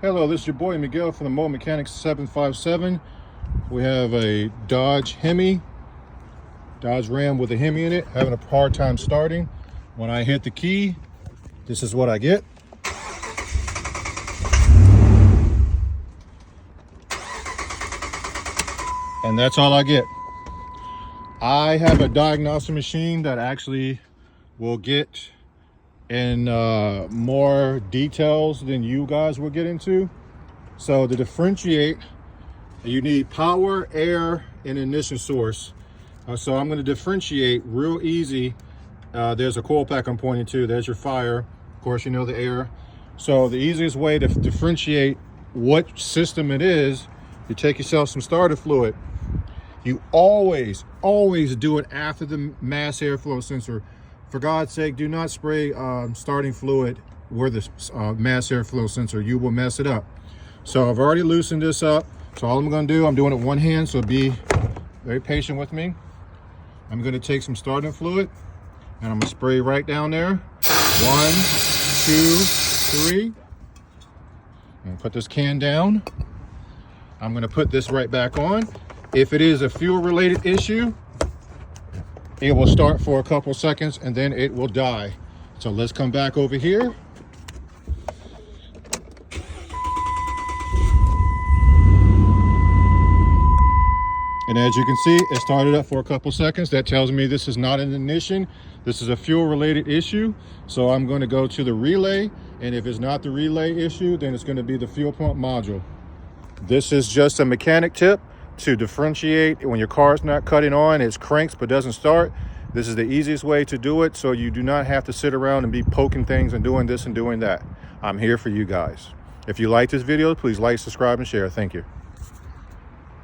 Hello, this is your boy Miguel from the Mobile Mechanic 757. We have a Dodge Ram with a Hemi in it, having a hard time starting. When I hit the key, this is what I get. And that's all I get. I have a diagnosing machine that actually will get in more details than you guys will get into. So to differentiate, you need power, air, and ignition source. So I'm going to differentiate real easy. There's a coil pack I'm pointing to. There's your fire. Of course, you know the air. So the easiest way to differentiate what system it is, you take yourself some starter fluid. You always do it after the mass airflow sensor. For God's sake, do not spray starting fluid where the mass airflow sensor. You will mess it up. So I've already loosened this up. So all I'm going to do, I'm doing it one hand, so be very patient with me. I'm going to take some starting fluid and I'm going to spray right down there. 1, 2, 3. And put this can down. I'm going to put this right back on. If it is a fuel related issue, it will start for a couple seconds and then it will die. So let's come back over here. And as you can see, it started up for a couple seconds. That tells me this is not an ignition. This is a fuel related issue. So I'm going to go to the relay. And if it's not the relay issue, then it's going to be the fuel pump module. This is just a mechanic tip to differentiate when your car's not cutting on, it cranks but doesn't start. This is the easiest way to do it, so you do not have to sit around and be poking things and doing this and doing that. I'm here for you guys. If you like this video, please like, subscribe, and share. Thank you.